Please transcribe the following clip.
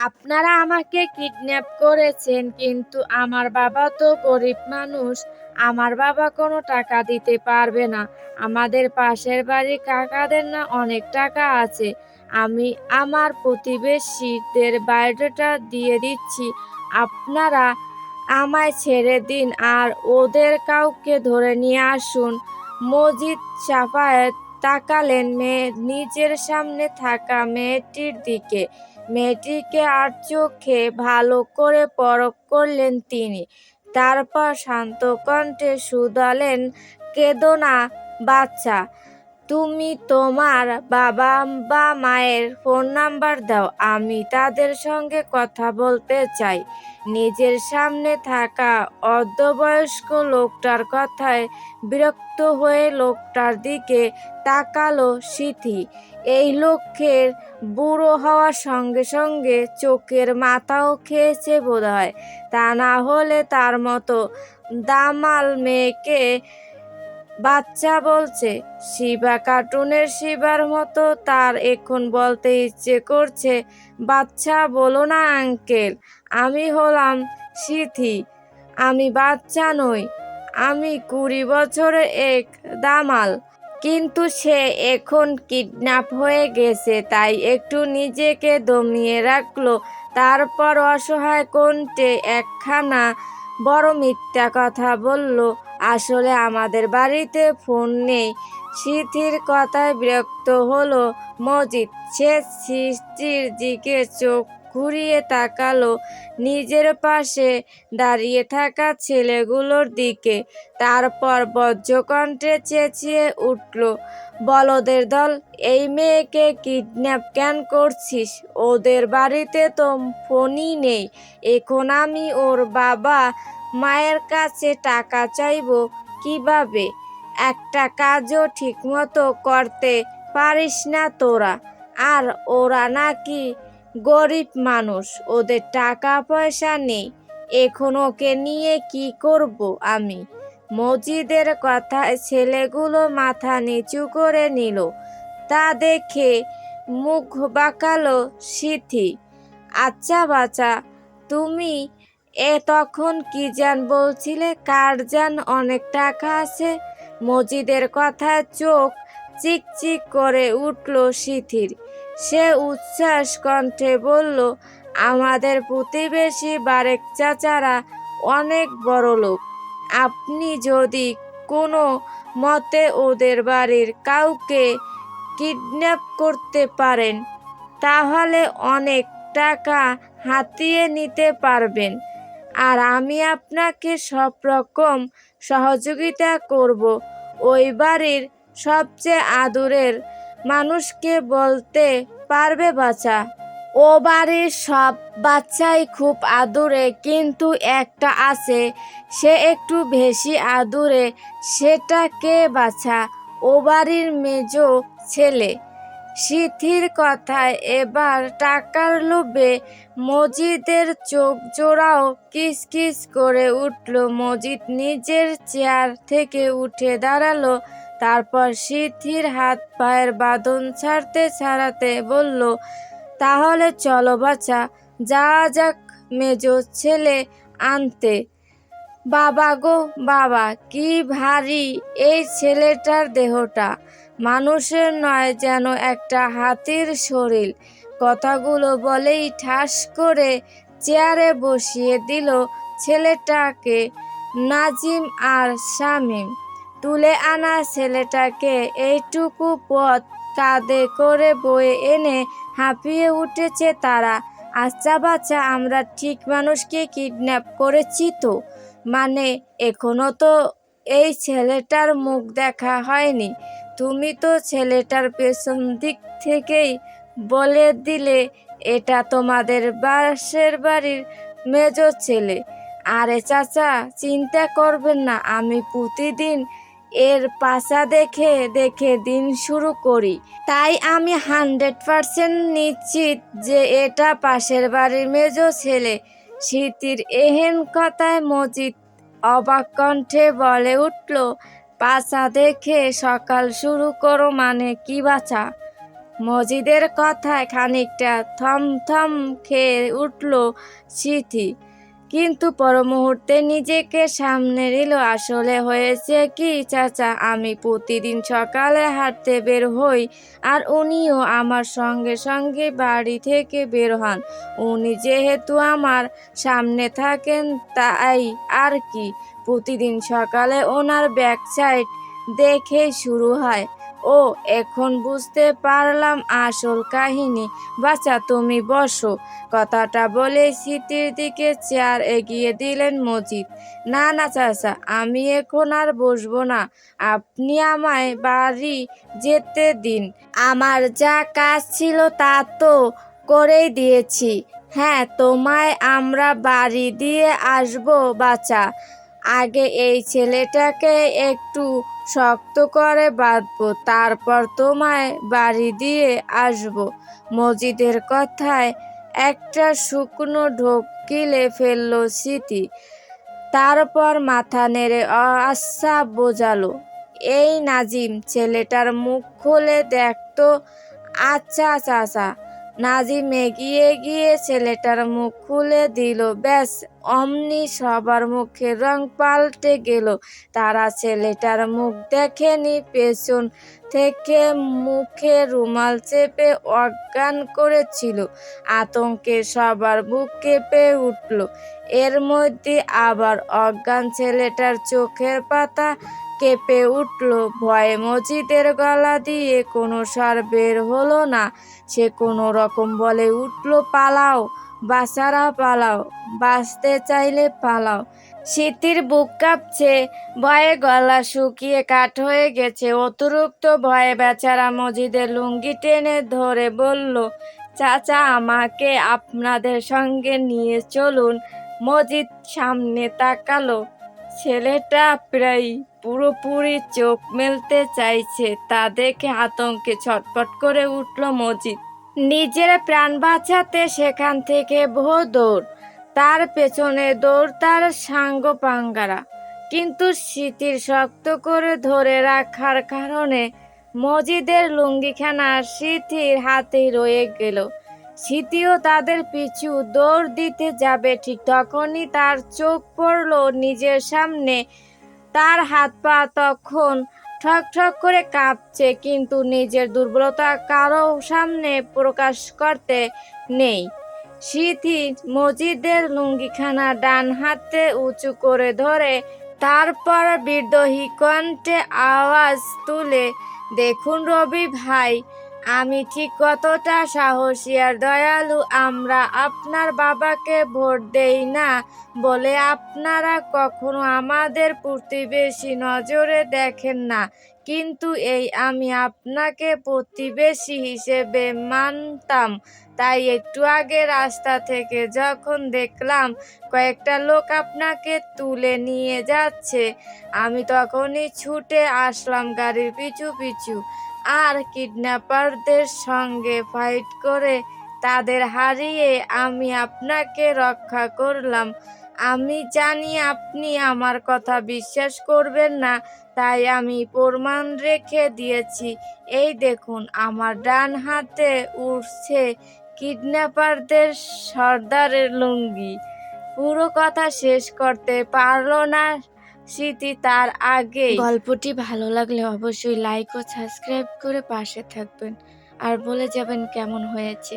আপনারা আমাকে কিডন্যাপ করেছেন, কিন্তু আমার বাবা তো গরিব মানুষ। আমার বাবা কোনো টাকা দিতে পারবে না। আমাদের পাশের বাড়ির কাকাদের না অনেক টাকা আছে। আমি আমার প্রতিবেশীদের বায়োডাটা দিয়ে দিচ্ছি। আপনারা আমায় ছেড়ে দিন আর ওদের কাউকে ধরে নিয়ে আসুন। মজিদ সাফায়েত তাকালেন নিজের সামনে থাকা মেয়েটির দিকে। মেয়েটিকে আর চোখে ভালো করে পরখ করলেন তিনি। তারপর শান্ত কণ্ঠে শুধালেন, কেঁদো না বাচ্চা। তুমি তোমার বাবা বা মায়ের ফোন নাম্বার দাও, আমি তাদের সঙ্গে কথা বলতে চাই। নিজের সামনে থাকা অর্ধবয়স্ক লোকটার কথায় বিরক্ত হয়ে লোকটার দিকে তাকালো সিথি। এই লোকের বুড়ো হওয়ার সঙ্গে সঙ্গে চোখের মাথাও খেয়েছে বোধহয়। তা না হলে তার মতো দামাল মেয়েকে বাচ্চা বলছে। শিবা কার্টুনের শিবার মতো তার এখন বলতে ইচ্ছে করছে, বাচ্চা বলো না আঙ্কেল। আমি হলাম সিথি, আমি বাচ্চা নই। আমি 20 বছরের এক দামাল। কিন্তু সে এখন কিডন্যাপ হয়ে গেছে, তাই একটু নিজেকে দমিয়ে রাখলো। তারপর অসহায় কণ্ঠে একখানা বড় মিথ্যা কথা বলল, আসলে আমাদের বাড়িতে ফোন নেই। সিথির কথায় বিরক্ত হলো মজিদ। সে সিথির দিকে চোখ ঘুরিয়ে তাকালো নিজের পাশে দাঁড়িয়ে থাকা ছেলেগুলোর দিকে। তারপর বজ্রকণ্ঠে চেঁচিয়ে উঠল, বলদের দল, এই মেয়েকে কিডন্যাপ কেন করছিস? ওদের বাড়িতে তো ফোনই নেই। এখন আমি ওর বাবা মায়ের কাছে টাকা চাইবো কিভাবে? একটা কাজও ঠিকমতো করতে পারিস না তোরা। আর ওরা নাকি গরিব মানুষ, ওদের টাকা পয়সা নেই। এখন ওকে নিয়ে কি করব আমি? মজিদের কথায় ছেলেগুলো মাথা নিচু করে নিল। তা দেখে মুখ বাঁকালো সিথি। আচ্ছা বাচ্চা, তুমি তখন কি যেন বলছিলে? কার যেন অনেক টাকা আছে? মজিদের কথায় চোখ চিকচিক করে উঠল সিথির। সে উচ্ছ্বাস কণ্ঠে বলল, আমাদের প্রতিবেশী বারেক চাচারা অনেক বড়লোক। আপনি যদি কোনো মতে ওদের বাড়ির কাউকে কিডন্যাপ করতে পারেন, তাহলে অনেক টাকা হাতিয়ে নিতে পারবেন। আর আমি আপনাকে সব রকম সহযোগিতা করব। ওই বাড়ির সবচেয়ে আদরের মানুষকে বলতে পারবে বাচ্চা? ও বাড়ির সব বাচ্চাই খুব আদুরে, কিন্তু একটা আছে, সে একটু বেশি আদুরে। সেটা কে বাছা? ও বাড়ির মেজো ছেলে। সিথির কথায় এবার টাকার লোভে মজিদের চোখ জোড়াও কিসকিস করে উঠল। মজিদ নিজের চেয়ার থেকে উঠে দাঁড়ালো। তারপর সিথির হাত পায়ের বাঁধন ছাড়াতে বলল, তাহলে চলো বাছা, যাওয়া যাক মেজো ছেলে আনতে। বাবা গো বাবা, কি ভারী এই ছেলেটার দেহটা! মানুষের নয়, যেন একটা হাতির শরীর। কথাগুলো বলেই ঠাস করে চেয়ারে বসিয়ে দিল ছেলেটাকে নাজিম আর শামীম। তুলে আনা ছেলেটাকে এইটুকু পথ কাঁধে করে বয়ে এনে হাঁপিয়ে উঠেছে তারা। আচ্ছা বাচ্চা, আমরা ঠিক মানুষকে কিডন্যাপ করেছি তো? মানে এখনো তো এই ছেলেটার মুখ দেখা হয়নি। তুমি তো ছেলেটার পেছন দিক থেকেই বলে দিলে এটা তোমাদের পাশের বাড়ির মেজো ছেলে। আরে চাচা, চিন্তা করবেন না, আমি প্রতিদিন এর পাশা দেখে দেখে দিন শুরু করি। তাই আমি 100% নিশ্চিত যে এটা পাশের বাড়ির মেজো ছেলে। সিথির এহেন কথায় মজিদ অবাক কণ্ঠে বলে উঠল, পাছা দেখে সকাল শুরু করো মানে কি বাছা? মজিদের কথায় খানিকটা থমথম খেয়ে উঠল সিথি, কিন্তু পর মুহূর্তে নিজেকে সামনে নিল। আসলে হয়েছে কি চাচা, আমি প্রতিদিন সকালে হাঁটতে বের হই, আর উনিও আমার সঙ্গে সঙ্গে বাড়ি থেকে বের হন। উনি যেহেতু আমার সামনে থাকেন তাই আর কি। প্রতিদিন সকালে ওনার ব্যাক সাইড দেখেই শুরু হয়। ও, এখন বুঝতে পারলাম আসল কাহিনী। বাচ্চা তুমি বসো। কথাটা বলে সিটির দিকে চেয়ার এগিয়ে দিলেন মজিদ। না না চাচা, আমি এখন আর বসবো না, আপনি আমায় বাড়ি যেতে দিন। আমার যা কাজ ছিল তা তো করেই দিয়েছি। হ্যাঁ, তোমায় আমরা বাড়ি দিয়ে আসবো বাচ্চা। আগে এই ছেলেটাকে একটু শক্ত করে বাঁধবো, তারপর তোমায় বাড়ি দিয়ে আসবো। মজিদের কথায় একটা শুকনো ঢোক গিলে ফেলল স্মৃতি। তারপর মাথা নেড়ে আচ্ছা বোঝালো। এই নাজিম, ছেলেটার মুখ খুলে দেখতো। আচ্ছা চাচা। নাজিম এগিয়ে গিয়ে ছেলেটার মুখ খুলে দিল। ব্যাস, অমনি সবার মুখের রং পাল্টে গেল। তারা ছেলেটার মুখ দেখেনি, পেছন থেকে মুখে রুমাল চেপে অজ্ঞান করেছিল। আতঙ্কে সবার বুক কেঁপে উঠল। এর মধ্যে আবার অজ্ঞান ছেলেটার চোখের পাতা কেঁপে উঠল। ভয়ে মজিদের গলা দিয়ে কোনো স্বর বের হলো না। সে কোনো রকম বলে উঠল, পালাও বাচ্চারা পালাও, বাঁচতে চাইলে পালাও। স্মৃতির বুক কাঁপছে, ভয়ে গলা শুকিয়ে কাঠ হয়ে গেছে। অতিরিক্ত ভয়ে বেচারা মজিদের লুঙ্গি টেনে ধরে বলল, চাচা আমাকে আপনাদের সঙ্গে নিয়ে চলুন। মজিদ সামনে তাকালো। ছেলেটা প্রায় পুরোপুরি চোখ মেলতে চাইছে। তা দেখে আতঙ্কে ছটফট করে উঠল মজিদ। নিজের প্রাণ বাঁচাতে সেখান থেকে দৌড়, তার পেছনে দৌড় তার সাঙ্গপাঙ্গারা। কিন্তু স্মৃতির শক্ত করে ধরে রাখার কারণে মজিদের লুঙ্গিখানা স্মৃতির হাতেই রয়ে গেল। স্মৃতিও তাদের পিছু দৌড় দিতে যাবে, ঠিক তখনই তার চোখ পড়ল নিজের সামনে। তার হাত পা তখন ঠক ঠক করে কাঁপছে, কিন্তু নিজের দুর্বলতা কারো সামনে প্রকাশ করতে নেই। স্মৃতি মজিদের লুঙ্গিখানা ডান হাতে উঁচু করে ধরে, তারপর বিদ্রোহী কণ্ঠে আওয়াজ তুলে, দেখুন রবি ভাই, আমি ঠিক কতটা সাহসী আর দয়ালু। আমরা আপনার বাবাকে ভোট দেই না বলে আপনারা কখনো আমাদের প্রতিবেশী নজরে দেখেন না, কিন্তু এই আমি আপনাকে প্রতিবেশী হিসেবে মানতাম। তাই একটু আগে রাস্তা থেকে যখন দেখলাম কয়েকটা লোক আপনাকে তুলে নিয়ে যাচ্ছে, আমি তখনই ছুটে আসলাম গাড়ির পিছু পিছু, আর কিডন্যাপারদের সঙ্গে ফাইট করে তাদের হারিয়ে আমি আপনাকে রক্ষা করলাম। আমি জানি আপনি আমার কথা বিশ্বাস করবেন না, তাই আমি প্রমাণ রেখে দিয়েছি। এই দেখুন, আমার ডান হাতে উঠছে কিডন্যাপারদের সর্দারের লুঙ্গি। পুরো কথা শেষ করতে পারল না স্মৃতি তার আগে। গল্পটি ভালো লাগলে অবশ্যই লাইক ও সাবস্ক্রাইব করে পাশে থাকবেন, আর বলে যাবেন কেমন হয়েছে।